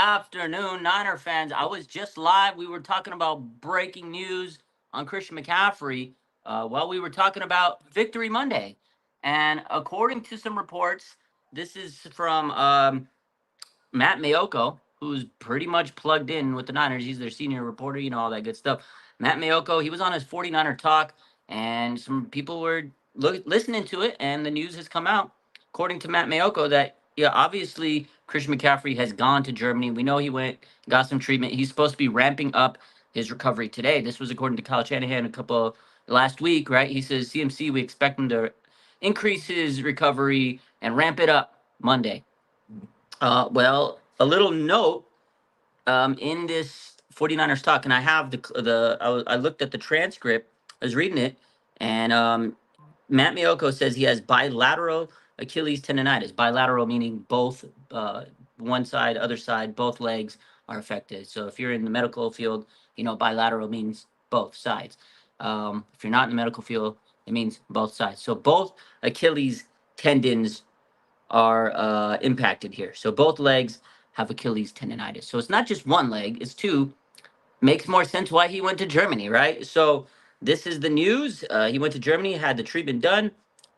afternoon, Niner fans. I was just live. We were talking about breaking news on Christian McCaffrey while we were talking about Victory Monday. And according to some reports, this is from Matt Mayoko, who's pretty much plugged in with the Niners. He's their senior reporter, all that good stuff. Matt Mayoko, he was on his 49er talk, and some people were listening to it, and the news has come out, according to Matt Mayoko, that, yeah, obviously Christian McCaffrey has gone to Germany. We know he went, got some treatment. He's supposed to be ramping up his recovery today. This was according to Kyle Shanahan last week, right? He says, CMC, we expect him to increase his recovery and ramp it up Monday. Well, a little note in this 49ers talk, and I have I looked at the transcript, I was reading it, and Matt Miyoko says he has bilateral Achilles tendonitis. Bilateral meaning both, one side, other side, both legs are affected. So if you're in the medical field, bilateral means both sides. If you're not in the medical field, it means both sides. So both Achilles tendons are impacted here. So both legs have Achilles tendonitis. So it's not just one leg, it's two. Makes more sense why he went to Germany, right? So this is the news. He went to Germany, had the treatment done,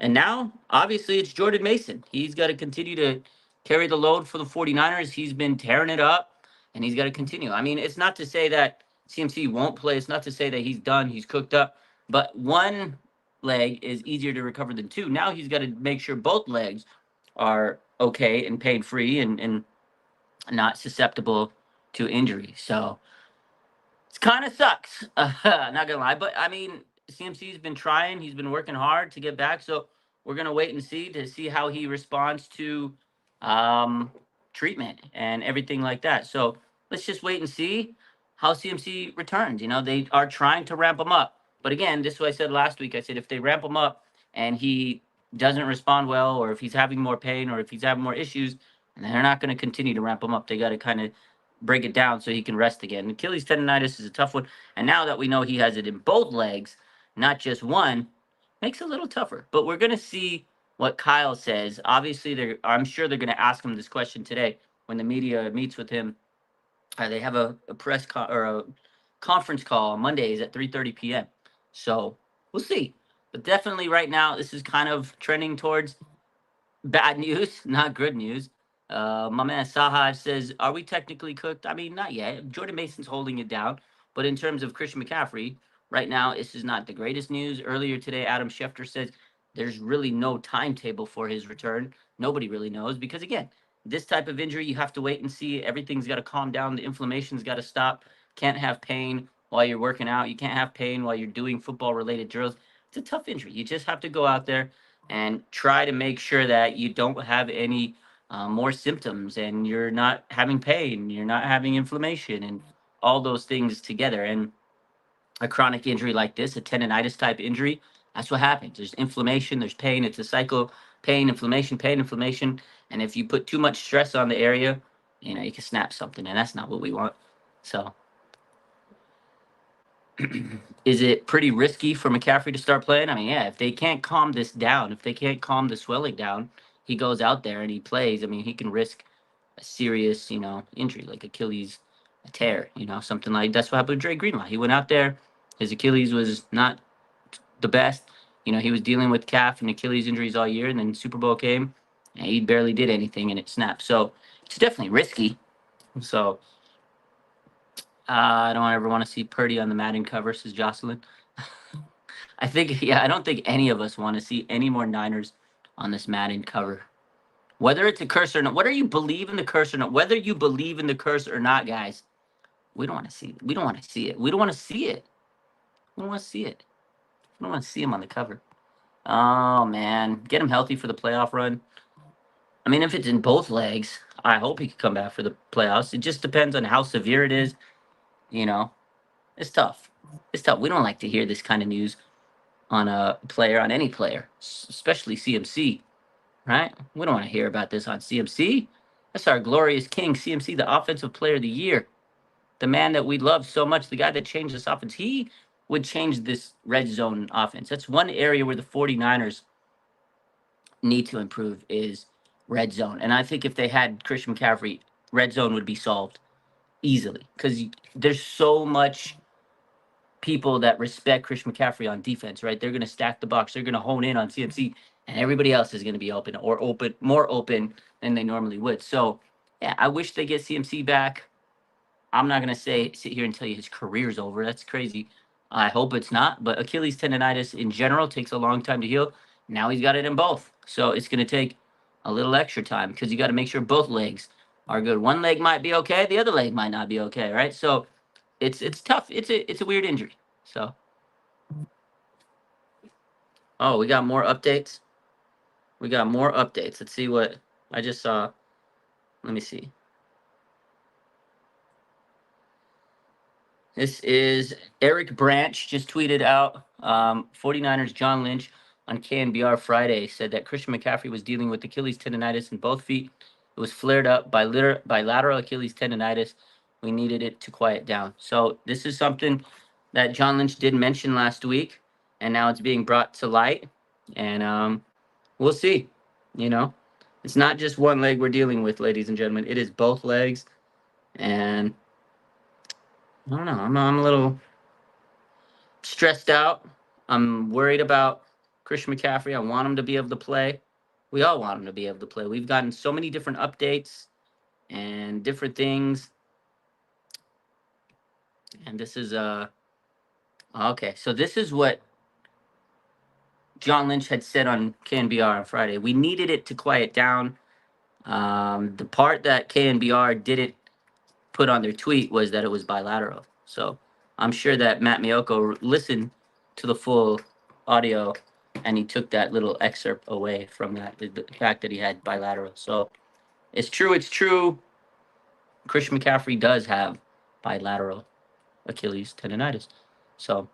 and now obviously it's Jordan Mason. He's got to continue to carry the load for the 49ers. He's been tearing it up, and he's got to continue. I mean, it's not to say that CMC won't play. It's not to say that he's done, he's cooked up, but one leg is easier to recover than two. Now he's got to make sure both legs are okay and pain free and not susceptible to injury. So it kind of sucks. Not gonna lie, but I mean, CMC's been trying. He's been working hard to get back. So we're gonna wait and see how he responds to um, treatment and everything like that. So let's just wait and see how CMC returns. They are trying to ramp him up, but again, this is what I said last week. I said if they ramp him up and he doesn't respond well, or if he's having more pain, or if he's having more issues, and they're not going to continue to ramp him up. They got to kind of break it down so he can rest again. Achilles tendonitis is a tough one, and now that we know he has it in both legs, not just one, makes it a little tougher. But we're going to see what Kyle says. Obviously, I'm sure they're going to ask him this question today when the media meets with him. They have a or a conference call on Mondays at 3:30 p.m. So we'll see. But definitely right now, this is kind of trending towards bad news, not good news. My man Sahaj says, "Are we technically cooked?" I mean, not yet. Jordan Mason's holding it down, but in terms of Christian McCaffrey, right now this is not the greatest news. Earlier today, Adam Schefter says there's really no timetable for his return. Nobody really knows because again, this type of injury you have to wait and see. Everything's got to calm down. The inflammation's got to stop. Can't have pain while you're working out. You can't have pain while you're doing football-related drills. It's a tough injury. You just have to go out there and try to make sure that you don't have any more symptoms and you're not having pain, you're not having inflammation, and all those things together. And a chronic injury like this, a tendonitis type injury, that's what happens. There's inflammation, there's pain. It's a cycle: pain, inflammation, pain, inflammation. And if you put too much stress on the area, you can snap something, and that's not what we want. So is it pretty risky for McCaffrey to start playing? I mean, yeah, if they can't calm this down, if they can't calm the swelling down, he goes out there and he plays. I mean, he can risk a serious, injury like Achilles tear, something like that's what happened with Dre Greenlaw. He went out there, his Achilles was not the best. He was dealing with calf and Achilles injuries all year, and then Super Bowl came and he barely did anything and it snapped. So it's definitely risky. So I don't ever want to see Purdy on the Madden cover, says Jocelyn. I don't think any of us want to see any more Niners on this Madden cover. Whether it's a curse or not, whether you believe in the curse or not, whether you believe in the curse or not, guys, we don't want to see it. We don't want to see it. We don't want to see it. We don't want to see it. We don't want to see him on the cover. Oh, man. Get him healthy for the playoff run. I mean, if it's in both legs, I hope he can come back for the playoffs. It just depends on how severe it is. It's tough. It's tough. We don't like to hear this kind of news on a player, on any player, especially CMC, right? We don't want to hear about this on CMC. That's our glorious king, CMC, the offensive player of the year. The man that we love so much, the guy that changed this offense. He would change this red zone offense. That's one area where the 49ers need to improve is red zone. And I think if they had Christian McCaffrey red zone would be solved easily because there's so much people that respect Christian McCaffrey on defense, right? They're going to stack the box. They're going to hone in on CMC, and everybody else is going to be open or more open than they normally would. So, yeah, I wish they get CMC back. I'm not going to sit here and tell you his career's over. That's crazy. I hope it's not. But Achilles tendonitis in general takes a long time to heal. Now he's got it in both. So it's going to take a little extra time because you got to make sure both legs are good. One leg might be okay. The other leg might not be okay, right? So it's tough. It's a weird injury. So, oh, we got more updates. We got more updates. Let's see what I just saw. Let me see. This is Eric Branch just tweeted out 49ers John Lynch on KNBR Friday said that Christian McCaffrey was dealing with Achilles tendonitis in both feet. It was flared up by bilateral Achilles tendonitis. We needed it to quiet down. So this is something that John Lynch did mention last week, and now it's being brought to light. And we'll see. You know, it's not just one leg we're dealing with, ladies and gentlemen. It is both legs, and I don't know. I'm a little stressed out. I'm worried about Christian McCaffrey. I want him to be able to play. We all want him to be able to play. We've gotten so many different updates and different things. And this is okay. So this is what John Lynch had said on KNBR on Friday. We needed it to quiet down. The part that KNBR didn't put on their tweet was that it was bilateral. So I'm sure that Matt Miyoko listened to the full audio and he took that little excerpt away from that, the fact that he had bilateral. So it's true. It's true. Christian McCaffrey does have bilateral Achilles tendonitis. So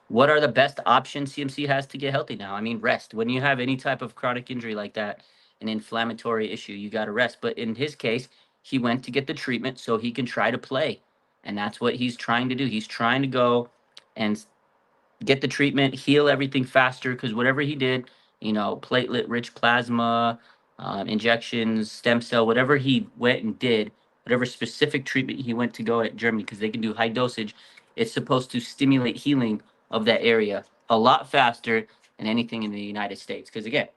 what are the best options CMC has to get healthy now? I mean, rest. When you have any type of chronic injury like that, an inflammatory issue, you got to rest. But in his case, he went to get the treatment so he can try to play. And that's what he's trying to do. He's trying to go and get the treatment, heal everything faster because whatever he did, platelet rich plasma, injections, stem cell, whatever he went and did, whatever specific treatment he went to go at Germany, because they can do high dosage, it's supposed to stimulate healing of that area a lot faster than anything in the United States. Because again,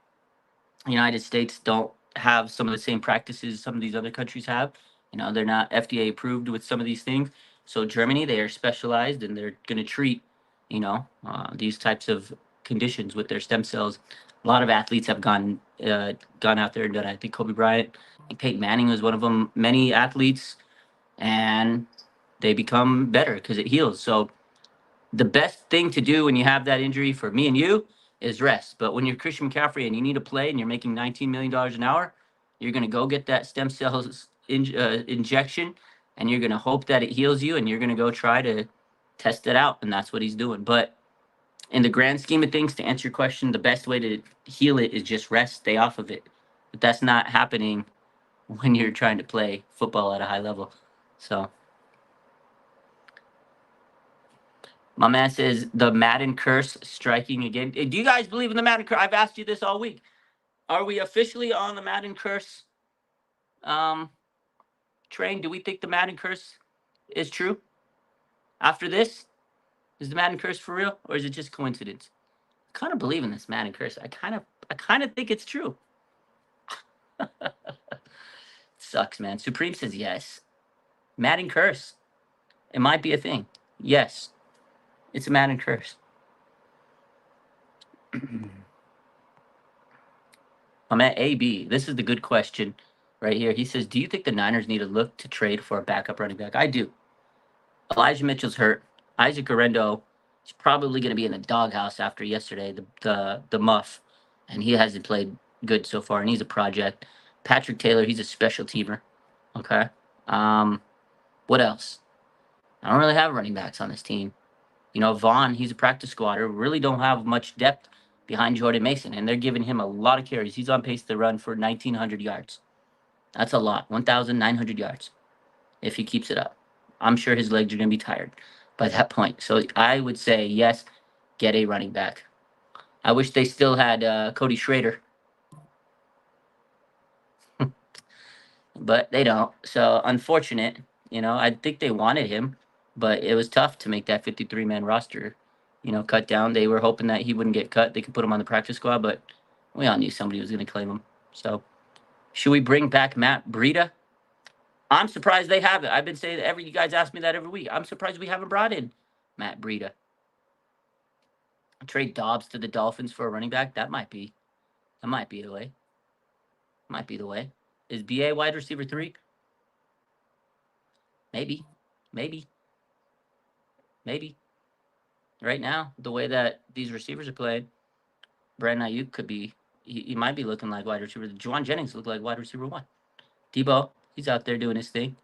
the United States don't have some of the same practices some of these other countries have. They're not FDA approved with some of these things. So Germany, they are specialized and they're going to treat, these types of conditions with their stem cells. A lot of athletes have gone out there and done it. I think Kobe Bryant, Peyton Manning was one of them. Many athletes, and they become better because it heals. So the best thing to do when you have that injury for me and you is rest. But when you're Christian McCaffrey and you need to play and you're making $19 million an hour, you're going to go get that stem cells injection and you're going to hope that it heals you and you're going to go try to test it out. And that's what he's doing. But in the grand scheme of things, to answer your question, the best way to heal it is just rest, stay off of it. But that's not happening when you're trying to play football at a high level. So my man says the Madden curse striking again. Do you guys believe in the Madden curse? I've asked you this all week. Are we officially on the Madden curse train? Do we think the Madden curse is true? After this, is the Madden curse for real, or is it just coincidence? I kind of believe in this Madden curse. I kind of think it's true. Sucks, man. Supreme says yes. Madden curse. It might be a thing. Yes, it's a Madden curse. I'm at AB. This is the good question right here. He says, do you think the Niners need to look to trade for a backup running back? I do. Elijah Mitchell's hurt. Isaac Orendo is probably going to be in the doghouse after yesterday, the muff, and he hasn't played good so far, and he's a project. Patrick Taylor, he's a special teamer. Okay. What else? I don't really have running backs on this team. Vaughn, he's a practice squatter. We really don't have much depth behind Jordan Mason, and they're giving him a lot of carries. He's on pace to run for 1,900 yards. That's a lot, 1,900 yards, if he keeps it up. I'm sure his legs are going to be tired by that point. So I would say, yes, get a running back. I wish they still had Cody Schrader. but they don't. So unfortunate. I think they wanted him, but it was tough to make that 53-man roster. Cut down. They were hoping that he wouldn't get cut. They could put him on the practice squad, but we all knew somebody was going to claim him. So, should we bring back Matt Breida? I'm surprised they haven't. I've been saying you guys ask me that every week. I'm surprised we haven't brought in Matt Breida. Trade Dobbs to the Dolphins for a running back. That might be the way. Might be the way. Is BA wide receiver 3? Maybe. Maybe. Right now, the way that these receivers are played, Brandon Ayuk could be. He might be looking like wide receiver. Juwan Jennings looked like wide receiver 1. Debo, he's out there doing his thing.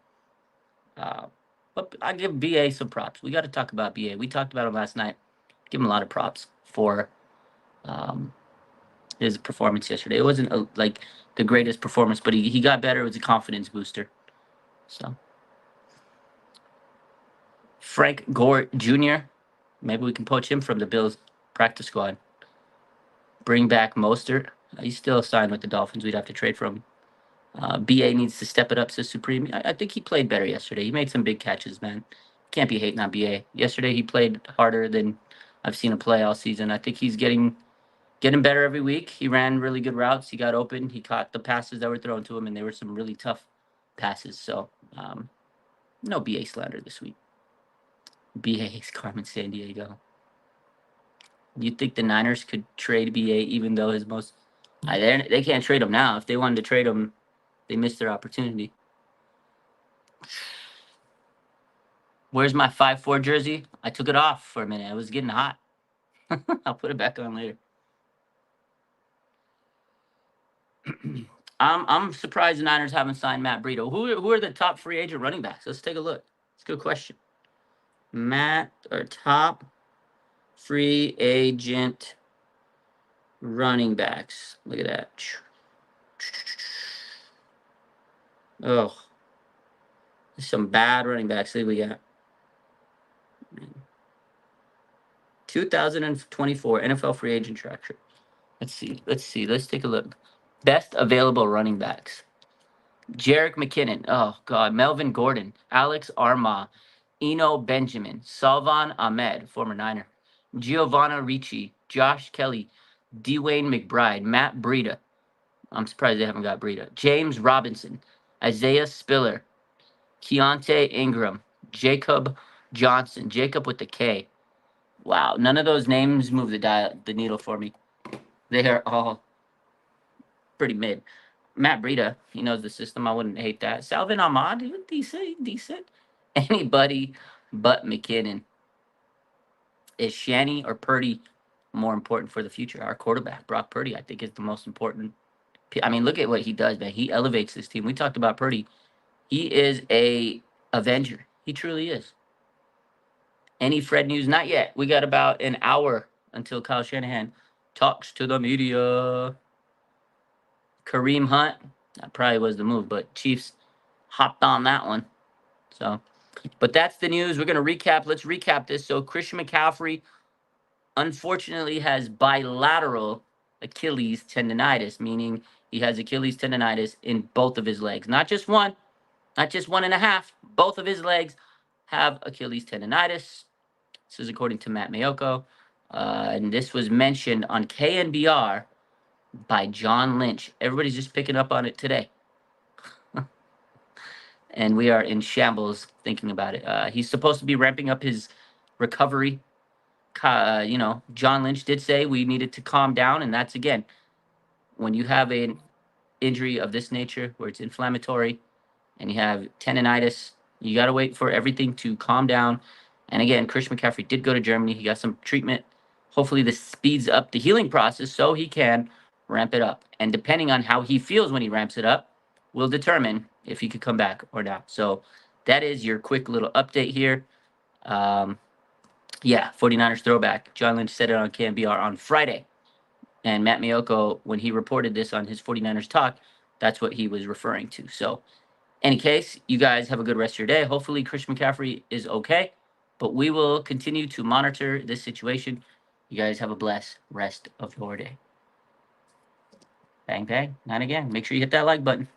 But I give BA some props. We got to talk about BA. We talked about him last night. Give him a lot of props for his performance yesterday. It wasn't like the greatest performance, but he got better. It was a confidence booster. So Frank Gore Jr. Maybe we can poach him from the Bills practice squad. Bring back Mostert. He's still signed with the Dolphins. We'd have to trade for him. BA needs to step it up, says Supreme. I think he played better yesterday. He made some big catches, man. Can't be hating on BA. Yesterday he played harder than I've seen him play all season. I think he's getting better every week. He ran really good routes. He got open. He caught the passes that were thrown to him, and they were some really tough passes. So, no BA slander this week. BA is Carmen Sandiego. You think the Niners could trade BA even though his most... they can't trade him now. If they wanted to trade him, they missed their opportunity. Where's my 5-4 jersey? I took it off for a minute. It was getting hot. I'll put it back on later. I'm surprised the Niners haven't signed Matt Breida. Who are the top free agent running backs? Let's take a look. It's a good question. Top free agent running backs. Look at that. Oh, there's some bad running backs. See what we got. 2024 NFL free agent tracker. Let's see. Let's take a look. Best available running backs. Jerick McKinnon. Oh, God. Melvin Gordon. Alex Armah. Eno Benjamin. Salvon Ahmed, former Niner. Giovanna Ricci. Josh Kelly. Dwayne McBride. Matt Breida. I'm surprised they haven't got Breida. James Robinson. Isaiah Spiller. Keontae Ingram. Jacob Johnson. Jacob with the K. Wow. None of those names move the needle for me. They are all pretty mid. Matt Breida, he knows the system. I wouldn't hate that. Salvin Ahmad, decent. Anybody but McKinnon. Is Shanny or Purdy more important for the future? Our quarterback, Brock Purdy, I think is the most important. I mean, look at what he does, man. He elevates this team. We talked about Purdy. He is a Avenger. He truly is. Any Fred news? Not yet. We got about an hour until Kyle Shanahan talks to the media. Kareem Hunt, that probably was the move, but Chiefs hopped on that one. So, but that's the news. We're going to recap. Let's recap this. So, Christian McCaffrey, unfortunately, has bilateral Achilles tendonitis, meaning he has Achilles tendonitis in both of his legs. Not just one and a half. Both of his legs have Achilles tendonitis. This is according to Matt Mayoko. And this was mentioned on KNBR by John Lynch. Everybody's just picking up on it today. And we are in shambles thinking about it. He's supposed to be ramping up his recovery. John Lynch did say we needed to calm down, and that's, again, when you have an injury of this nature where it's inflammatory and you have tendonitis, you got to wait for everything to calm down. And again, Christian McCaffrey did go to Germany. He got some treatment. Hopefully this speeds up the healing process so he can ramp it up. And depending on how he feels when he ramps it up, will determine if he could come back or not. So that is your quick little update here. 49ers throwback. John Lynch said it on KNBR on Friday. And Matt Mayoko, when he reported this on his 49ers talk, that's what he was referring to. So, any case, you guys have a good rest of your day. Hopefully Christian McCaffrey is okay. But we will continue to monitor this situation. You guys have a blessed rest of your day. Bang, bang. Not again. Make sure you hit that like button.